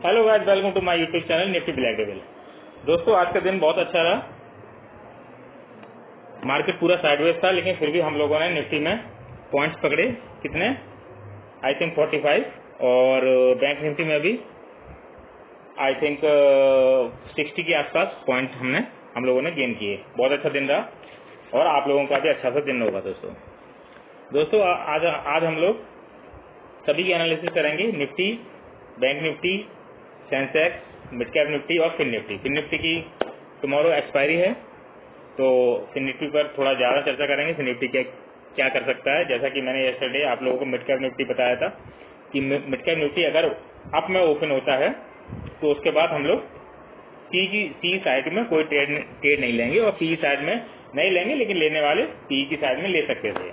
Hello guys, welcome to my YouTube channel Nifty Black Devil. दोस्तों, आज का दिन बहुत अच्छा रहा। मार्केट पूरा साइडवेज था, लेकिन फिर भी हम लोगों ने निफ्टी में पॉइंट्स पकड़े। कितने? I think 45। और बैंक निफ्टी में भी आई थिंक 60 के आसपास पॉइंट हम लोगों ने गेन किए। बहुत अच्छा दिन रहा और आप लोगों का भी अच्छा सा दिन होगा। दोस्तों आज हम लोग सभी की एनालिसिस करेंगे। Nifty, bank Nifty, Sensex, mid cap Nifty और फिन निफ्टी। फिन निफ्टी की टुमारो एक्सपायरी है, तो फिन निफ्टी पर थोड़ा ज़्यादा चर्चा करेंगे। फिन निफ्टी क्या कर सकता है। जैसा कि मैंने यस्टरडे आप लोगों को मिड कैप निफ्टी बताया था कि मिड कैप निफ्टी अगर अप में ओपन होता है तो उसके बाद हम लोग सी साइड में कोई ट्रेड नहीं लेंगे और पी साइड में नहीं लेंगे, लेकिन लेने वाले पी की साइड में ले सकते थे।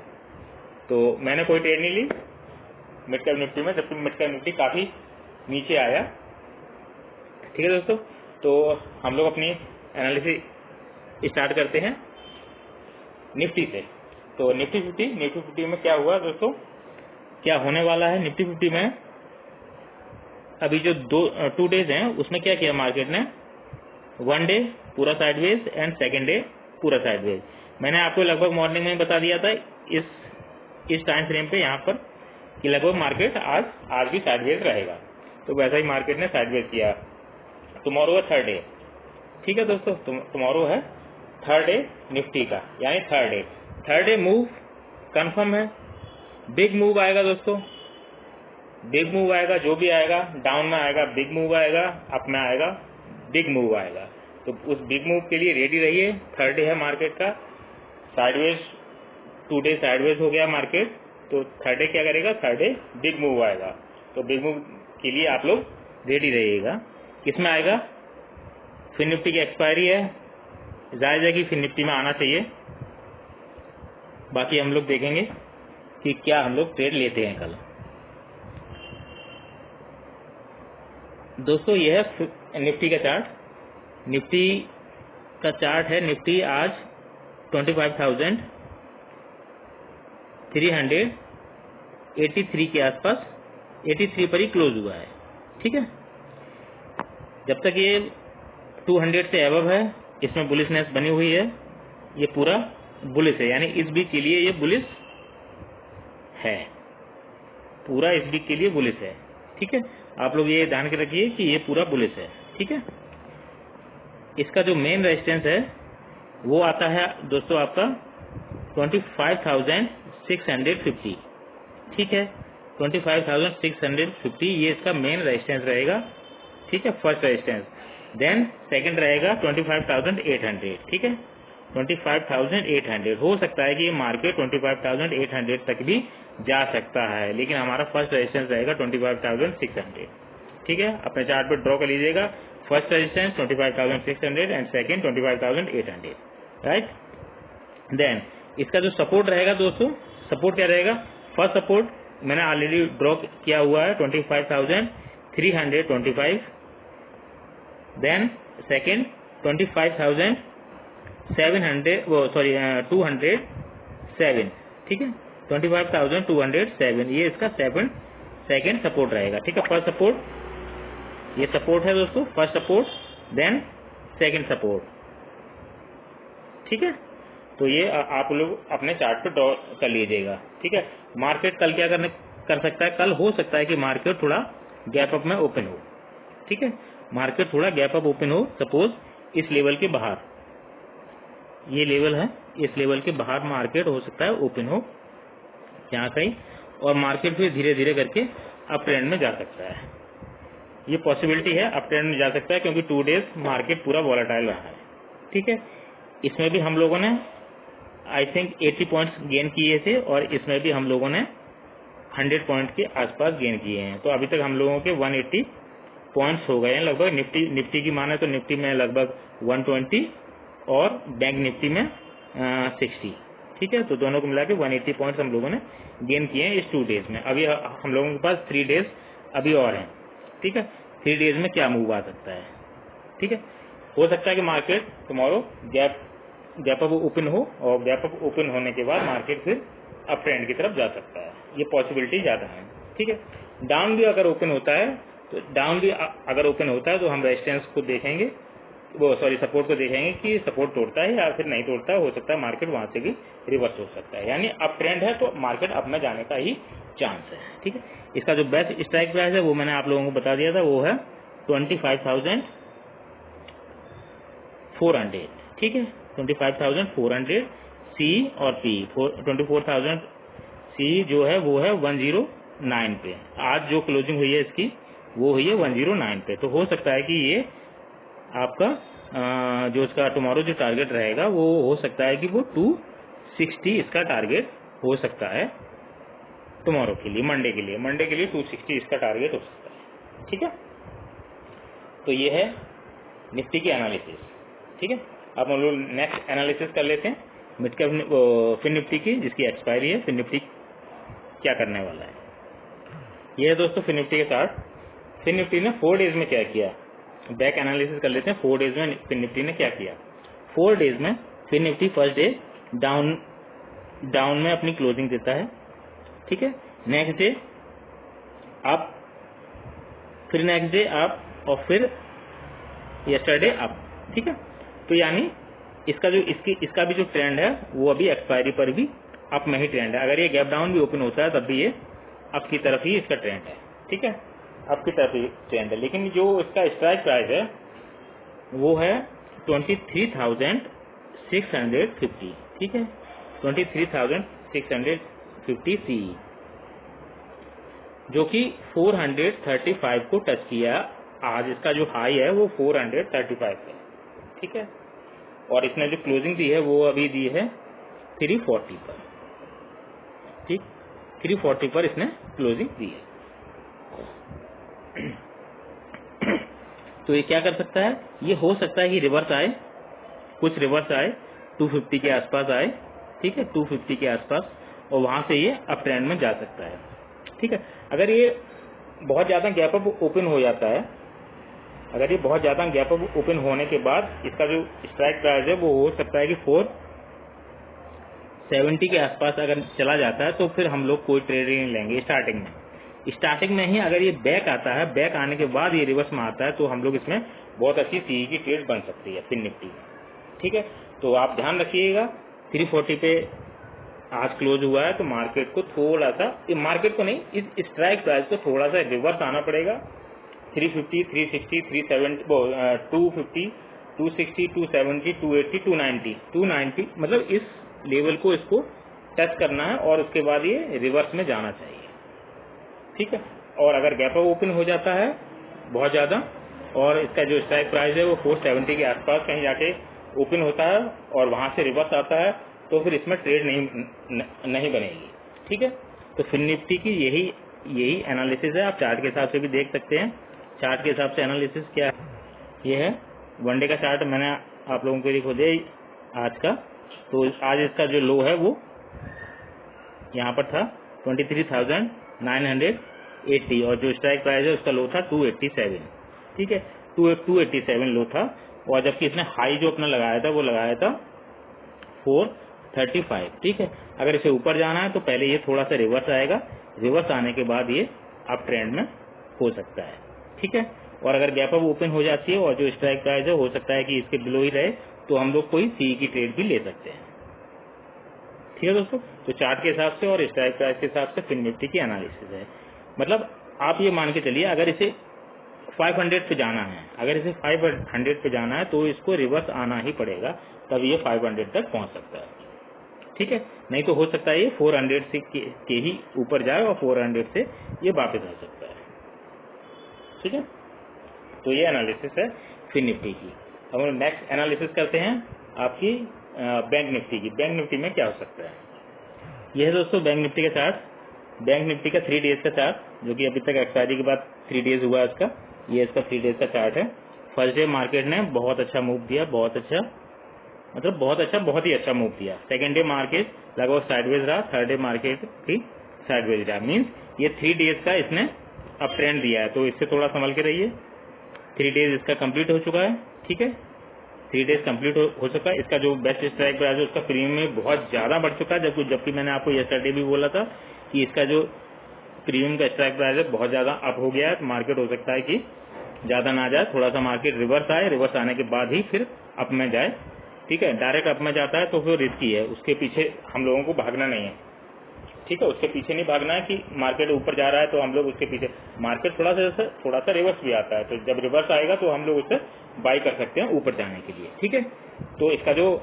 तो मैंने कोई ट्रेड नहीं ली मिड कैप निफ्टी में, जबकि मिड कैप निफ्टी काफ़ी नीचे आया। ठीक है दोस्तों, तो हम लोग अपनी एनालिसिस स्टार्ट करते हैं निफ्टी से। तो निफ्टी फिफ्टी में क्या हुआ दोस्तों, क्या होने वाला है निफ्टी 50 में। अभी जो 2 डेज हैं उसमें क्या किया मार्केट ने, 1 डे पूरा साइडवेज एंड सेकेंड डे पूरा साइडवेज। मैंने आपको लगभग मॉर्निंग में बता दिया था इस टाइम फ्रेम पे यहाँ पर कि लगभग मार्केट आज भी साइडवेज रहेगा। तो वैसा ही मार्केट ने साइडवेज किया। टुमारो है 3rd डे। ठीक है दोस्तों, टुमारो है 3rd डे निफ्टी का, यानी 3rd डे मूव कंफर्म है। बिग मूव आएगा दोस्तों, बिग मूव आएगा। जो भी आएगा, डाउन में आएगा बिग मूव आएगा, अप में आएगा बिग मूव आएगा। तो उस बिग मूव के लिए रेडी रहिए। 3rd डे है मार्केट का, साइडवेज 2 डे साइडवेज हो गया मार्केट। तो 3rd डे क्या करेगा, 3rd डे बिग मूव आएगा। तो बिग मूव के लिए आप लोग रेडी रहिएगा। किसमें आएगा? फिन निफ्टी की एक्सपायरी है, जायज़ है कि फिन निफ्टी में आना चाहिए। बाकी हम लोग देखेंगे कि क्या हम लोग ट्रेड लेते हैं कल। दोस्तों, यह है निफ्टी का चार्ट। निफ्टी का चार्ट है। निफ्टी आज 25,383 के आसपास, 83 पर ही क्लोज हुआ है। ठीक है, जब तक ये 200 से अबव है, इसमें बुलिशनेस बनी हुई है। ये पूरा बुलिश है, यानी इस वीक के लिए ये बुलिश है, पूरा इस वीक के लिए बुलिश है। ठीक है, आप लोग ये ध्यान के रखिए कि ये पूरा बुलिश है। ठीक है, इसका जो मेन रेजिस्टेंस है वो आता है दोस्तों आपका 25,650। ठीक है, 25,650 ये इसका मेन रेजिस्टेंस रहेगा। ठीक है, फर्स्ट रेजिस्टेंस। देन सेकंड रहेगा 25,800। ठीक है, 25,800। हो सकता है कि ये मार्केट 25,800 तक भी जा सकता है, लेकिन हमारा फर्स्ट रेजिस्टेंस रहेगा 25,600। ठीक है, अपने चार्ट पे ड्रॉ कर लीजिएगा। First resistance 25,600 and second 25,800। Right. Then इसका जो सपोर्ट रहेगा दोस्तों, सपोर्ट क्या रहेगा? फर्स्ट सपोर्ट मैंने ऑलरेडी ड्रॉ किया हुआ है 25,325। Then second 25,207। ठीक है, 25,207 ये इसका सेकंड सपोर्ट रहेगा। ठीक है, फर्स्ट सपोर्ट ये सपोर्ट है दोस्तों, first support, then second support. ठीक है, तो ये आप लोग अपने चार्ट पे ड्रॉ कर लीजिएगा। ठीक है, मार्केट कल क्या कर सकता है? कल हो सकता है कि मार्केट थोड़ा गैप अप में ओपन हो। ठीक है, मार्केट थोड़ा गैप अप ओपन हो। सपोज इस लेवल के बाहर, ये लेवल है, इस लेवल के बाहर मार्केट हो सकता है ओपन हो यहाँ कहीं, और मार्केट फिर धीरे धीरे करके अप ट्रेंड में जा सकता है। ये पॉसिबिलिटी है, अप ट्रेंड में जा सकता है, क्योंकि 2 डेज मार्केट पूरा वॉलेटाइल रहा है। ठीक है, इसमें भी हम लोगों ने आई थिंक 80 पॉइंट्स गेन किए थे और इसमें भी हम लोगों ने 100 पॉइंट के आसपास गेन किए हैं। तो अभी तक हम लोगों के 180 पॉइंट्स हो गए हैं लगभग। निफ्टी की माने तो निफ्टी में लगभग 120 और बैंक निफ्टी में 60। ठीक है, तो दोनों को मिला के 180 पॉइंट्स हम लोगों ने गेन किए हैं इस 2 डेज में। अभी हम लोगों के पास 3 डेज अभी और हैं। ठीक है, 3 डेज में क्या मूव आ सकता है? ठीक है, हो सकता है कि market tomorrow gap up open हो और गैप अप ओपन होने के बाद मार्केट फिर अप ट्रेंड की तरफ जा सकता है। ये पॉसिबिलिटी ज़्यादा है। ठीक है, डाउन भी अगर ओपन होता है तो डाउन भी अगर ओपन होता है तो हम रेजिस्टेंस को देखेंगे, वो सॉरी सपोर्ट को देखेंगे कि सपोर्ट तोड़ता है या फिर नहीं तोड़ता है। हो सकता है मार्केट वहां से भी रिवर्स हो सकता है, यानी अप ट्रेंड है तो मार्केट अप में जाने का ही चांस है। ठीक है, इसका जो बेस्ट स्ट्राइक प्राइस है वो मैंने आप लोगों को बता दिया था, वो है 25,400। ठीक है, 25,400 सी और पी 24,000 सी जो है वो है 109 पे। आज जो क्लोजिंग हुई है इसकी वो हुई है 109 पे। तो हो सकता है कि ये आपका जो इसका टुमारो जो टारगेट रहेगा वो हो सकता है कि वो 260 इसका टारगेट हो सकता है टुमारो के लिए, मंडे के लिए 260 इसका टारगेट हो सकता है। ठीक है, तो ये है निफ्टी की एनालिसिस। ठीक है, अब हम लोग नेक्स्ट एनालिसिस कर लेते हैं मिड कैप फिन निफ्टी की, जिसकी एक्सपायरी है। फिन निफ्टी क्या करने वाला है ये है दोस्तों फिन निफ्टी के साथ। फिन निफ्टी ने 4 डेज में क्या किया, बैक एनालिसिस कर लेते हैं। 4 डेज में फिन निफ्टी ने क्या किया। 4 डेज में fin nifty first day down में अपनी क्लोजिंग देता है। ठीक है, नेक्स्ट डे अप, फिर नेक्स्ट डे अप और फिर यस्टरडे अप। ठीक है, तो यानी इसका भी जो ट्रेंड है वो अभी एक्सपायरी पर भी अप में ही ट्रेंड है। अगर ये गैप डाउन भी ओपन होता है तब भी ये अप की तरफ ही इसका ट्रेंड है। ठीक है, अप की तरफ ही ट्रेंड है, लेकिन जो इसका स्ट्राइक प्राइस है वो है 23,650। ठीक है, 23,650 सी, जो कि 435 को टच किया। आज इसका जो हाई है वो 435 है। ठीक है, और इसने जो क्लोजिंग दी है वो अभी दी है 340 पर। ठीक, 340 पर इसने क्लोजिंग दी है। तो ये क्या कर सकता है, ये हो सकता है कि रिवर्स आए, कुछ रिवर्स आए 250 के आसपास आए। ठीक है, 250 के आसपास, और वहां से ये अप ट्रेंड में जा सकता है। ठीक है, अगर ये बहुत ज्यादा गैप अप ओपन हो जाता है, अगर ये बहुत ज्यादा गैप अप ओपन होने के बाद इसका जो स्ट्राइक प्राइस है वो हो सकता है कि 470 के आसपास अगर चला जाता है तो फिर हम लोग कोई ट्रेड नहीं लेंगे स्टार्टिंग में ही। अगर ये बैक आता है, बैक आने के बाद ये रिवर्स में आता है तो हम लोग इसमें बहुत अच्छी सीई की ट्रेड बन सकती है फिन निफ्टी में। ठीक है, तो आप ध्यान रखिएगा 340 पे आज क्लोज हुआ है तो मार्केट को थोड़ा सा, मार्केट को नहीं, इस स्ट्राइक प्राइस को थोड़ा सा रिवर्स आना पड़ेगा। 350, 360, 370, 250, 260, 270, 280, 290 मतलब इस लेवल को इसको टच करना है और उसके बाद ये रिवर्स में जाना चाहिए। ठीक है, और अगर गैप अप ओपन हो जाता है बहुत ज्यादा और इसका जो स्ट्राइक प्राइस है वो 470 के आसपास कहीं जाके ओपन होता है और वहां से रिवर्स आता है तो फिर इसमें ट्रेड नहीं बनेगी। ठीक है, तो फिन निफ्टी की यही एनालिसिस है। आप चार्ट के हिसाब से भी देख सकते हैं। चार्ट के हिसाब से एनालिसिस क्या है, ये है वन डे का चार्ट मैंने आप लोगों को दिखा दिया आज का। तो आज इसका जो लो है वो यहाँ पर था 23,980 और जो स्ट्राइक प्राइस है उसका लो था 287। ठीक है, 287 लो था, और जबकि इसने हाई जो अपना लगाया था वो लगाया था 435। ठीक है, अगर इसे ऊपर जाना है तो पहले ये थोड़ा सा रिवर्स आएगा, रिवर्स आने के बाद ये अप ट्रेंड में हो सकता है। ठीक है, और अगर गैप अप ओपन हो जाती है और जो स्ट्राइक प्राइस है हो सकता है कि इसके बिलो ही रहे तो हम लोग कोई सी की ट्रेड भी ले सकते हैं। ठीक है दोस्तों, तो चार्ट के हिसाब से और स्ट्राइक प्राइस के हिसाब से फिन निफ्टी की एनालिसिस है। मतलब आप ये मान के चलिए अगर इसे 500 पे जाना है, अगर इसे 500 पे जाना है तो इसको रिवर्स आना ही पड़ेगा, तब ये 500 तक पहुंच सकता है। ठीक है, नहीं तो हो सकता है ये 400 से के ही ऊपर जाए और 400 से ये वापस आ सकता है। ठीक है, तो ये एनालिसिस है फिन निफ्टी की। अब हम नेक्स्ट एनालिसिस करते हैं आपकी बैंक निफ्टी की। बैंक निफ्टी में क्या हो सकता है, यह है दोस्तों बैंक निफ्टी का चार्ट। बैंक निफ्टी का 3 डेज का चार्ट, जो कि अभी तक एक्सपायरी के बाद 3 डेज हुआ है इसका, ये इसका 3 डेज का चार्ट है। फर्स्ट डे मार्केट ने बहुत अच्छा मूव दिया, बहुत ही अच्छा मूव दिया। सेकंड डे मार्केट लगभग साइडवेज रहा, थर्ड डे मार्केट भी साइडवेज रहा। मीन्स ये 3 डेज का इसने अप ट्रेंड दिया है, तो इससे थोड़ा संभल के रहिए। 3 डेज इसका कंप्लीट हो चुका है। ठीक है, 3 डेज कंप्लीट हो चुका है। इसका जो बेस्ट स्ट्राइक प्राइस है उसका प्रीमियम में बहुत ज्यादा बढ़ चुका है, जबकि मैंने आपको यस्टरडे भी बोला था कि इसका जो प्रीमियम का स्ट्राइक प्राइस है बहुत ज़्यादा अप हो गया है, तो मार्केट हो सकता है कि ज़्यादा ना जाए, थोड़ा सा मार्केट रिवर्स आए, रिवर्स आने के बाद ही फिर अप में जाए। ठीक है, डायरेक्ट अप में जाता है तो फिर रिस्की है, उसके पीछे हम लोगों को भागना नहीं है। ठीक है, उसके पीछे नहीं भागना है कि मार्केट ऊपर जा रहा है तो हम लोग उसके पीछे, मार्केट थोड़ा सा रिवर्स भी आता है, तो जब रिवर्स आएगा तो हम लोग उससे बाई कर सकते हैं ऊपर जाने के लिए। ठीक है, तो इसका जो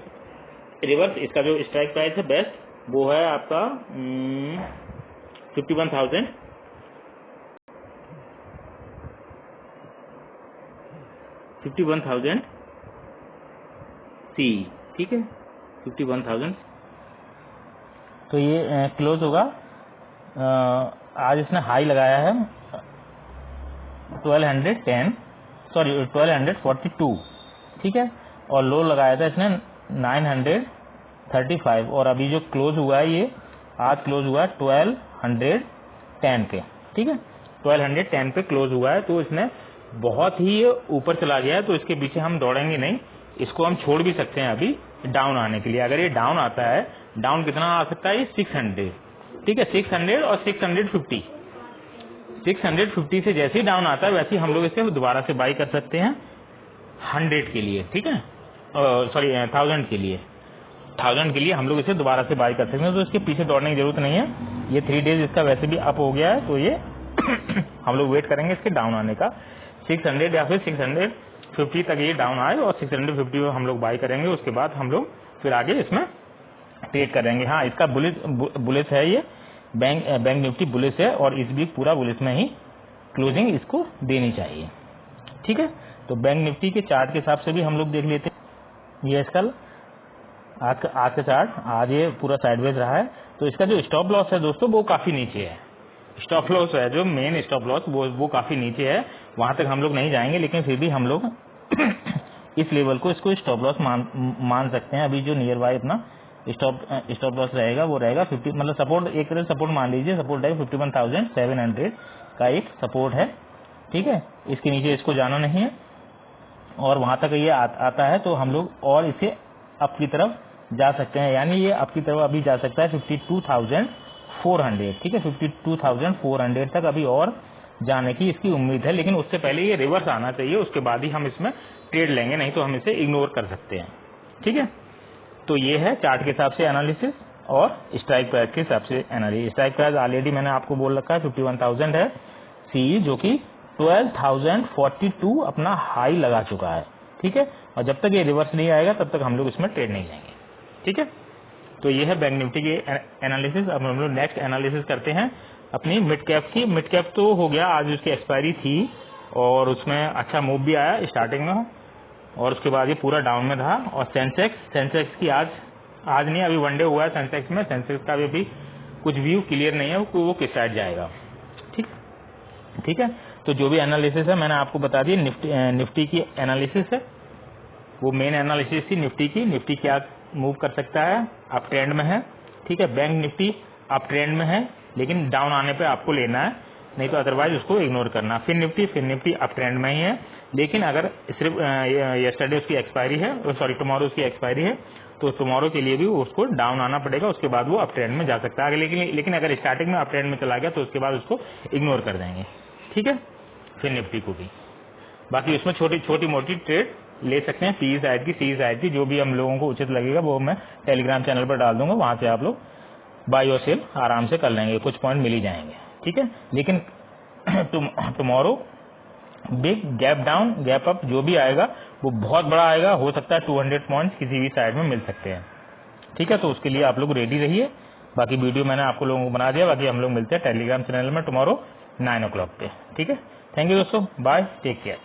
रिवर्स, इसका जो स्ट्राइक प्राइस है बेस्ट वो है आपका 51,000 सी। ठीक है, 51,000। तो ये क्लोज होगा, आज इसने हाई लगाया है 1242। ठीक है, और लो लगाया था इसने 935, और अभी जो क्लोज हुआ है ये आज क्लोज हुआ है 1210 पे। ठीक है, 1210 पे क्लोज हुआ है, तो इसने बहुत ही ऊपर चला गया है, तो इसके पीछे हम दौड़ेंगे नहीं, इसको हम छोड़ भी सकते हैं अभी डाउन आने के लिए। अगर ये डाउन आता है, डाउन कितना आ सकता है, ये 600। ठीक है, 600 और 650, 650 से जैसे ही डाउन आता है वैसे ही हम लोग इसे दोबारा से बाई कर सकते हैं 100 के लिए। ठीक है, सॉरी 1000 के लिए, 1000 के लिए हम लोग इसे दोबारा से बाई कर सकते हैं, तो इसके पीछे दौड़ने की जरूरत नहीं है। ये 3 डेज इसका वैसे भी अप हो गया है, तो ये हम लोग वेट करेंगे इसके डाउन आने का, 600 या फिर 650 तक ये डाउन आए और 650 में हम लोग बाई करेंगे, उसके बाद हम लोग फिर आगे इसमें ट्रेड करेंगे। हाँ, इसका बुलिश है, ये बैंक निफ्टी बुलिश है, और इस वीक पूरा बुलिश में ही क्लोजिंग इसको देनी चाहिए। ठीक है, तो बैंक निफ्टी के चार्ट के हिसाब से भी हम लोग देख लेते हैं। ये इसका आज का चार्ट, आज ये पूरा साइडवेज रहा है, तो इसका जो स्टॉप लॉस है दोस्तों वो काफी नीचे है। स्टॉप लॉस है जो मेन स्टॉप लॉस वो काफी नीचे है, वहां तक हम लोग नहीं जाएंगे, लेकिन फिर भी हम लोग इस लेवल को इसको स्टॉप लॉस मान सकते हैं। अभी जो नियर बाय अपना स्टॉप लॉस रहेगा वो रहेगा 50, मतलब सपोर्ट, एक तरह सपोर्ट मान लीजिए, सपोर्ट रहेगा 51,700 का एक सपोर्ट है। ठीक है, इसके नीचे इसको जाना नहीं है, और वहां तक ये आता है तो हम लोग और इसे अप की तरफ जा सकते हैं, यानी ये अप की तरफ अभी जा सकता है 52,400। ठीक है, 52,400 तक अभी और जाने की इसकी उम्मीद है, लेकिन उससे पहले ये रिवर्स आना चाहिए, उसके बाद ही हम इसमें ट्रेड लेंगे, नहीं तो हम इसे इग्नोर कर सकते हैं। ठीक है, तो ये है चार्ट के हिसाब से एनालिसिस और स्ट्राइक प्राइस के हिसाब से एनालिसिस। स्ट्राइक प्राइस ऑलरेडी मैंने आपको बोल रखा है 51,000 है, सी जो कि 12,042 अपना हाई लगा चुका है। ठीक है, और जब तक ये रिवर्स नहीं आएगा तब तक हम लोग इसमें ट्रेड नहीं लेंगे। ठीक है, तो ये है बैंक निफ्टी की एनालिसिस। अब हम लोग नेक्स्ट एनालिसिस करते हैं अपनी मिड कैप की। मिड कैप तो हो गया, आज उसकी एक्सपायरी थी और उसमें अच्छा मूव भी आया स्टार्टिंग में, और उसके बाद ये पूरा डाउन में था। और सेंसेक्स की आज नहीं, अभी वनडे हुआ है सेंसेक्स में, सेंसेक्स का भी कुछ व्यू क्लियर नहीं है वो किस साइड जाएगा। ठीक है, तो जो भी एनालिसिस है मैंने आपको बता दी। निफ्टी की एनालिसिस है, वो मेन एनालिसिस थी निफ्टी की। निफ्टी क्या मूव कर सकता है, अप ट्रेंड में है। ठीक है, बैंक निफ्टी अप ट्रेंड में है, लेकिन डाउन आने पे आपको लेना है, नहीं तो अदरवाइज उसको इग्नोर करना। फिर निफ्टी अप ट्रेंड में ही है, लेकिन अगर सिर्फ यस्टरडे उसकी एक्सपायरी है, सॉरी टुमारो उसकी एक्सपायरी है, तो टुमारो के लिए भी उसको डाउन आना पड़ेगा, उसके बाद वो अप ट्रेंड में जा सकता है। लेकिन अगर स्टार्टिंग में अप ट्रेंड में चला गया तो उसके बाद उसको इग्नोर कर देंगे। ठीक है, फिर निफ्टी को भी बाकी उसमें छोटी मोटी ट्रेड ले सकते हैं, पी साइड की, सी साइड की, जो भी हम लोगों को उचित लगेगा वो मैं टेलीग्राम चैनल पर डाल दूंगा, वहां से आप लोग बाय और सेल आराम से कर लेंगे, कुछ पॉइंट मिल ही जाएंगे। ठीक है, लेकिन tomorrow big gap down gap up जो भी आएगा वो बहुत बड़ा आएगा, हो सकता है 200 पॉइंट्स किसी भी साइड में मिल सकते हैं। ठीक है, तो उसके लिए आप लोग रेडी रहिए। बाकी वीडियो मैंने आपको लोगों को बना दिया, बाकी हम लोग मिलते हैं टेलीग्राम चैनल में टुमारो 9 o'clock पे। ठीक है, थैंक यू दोस्तों, बाय, टेक केयर।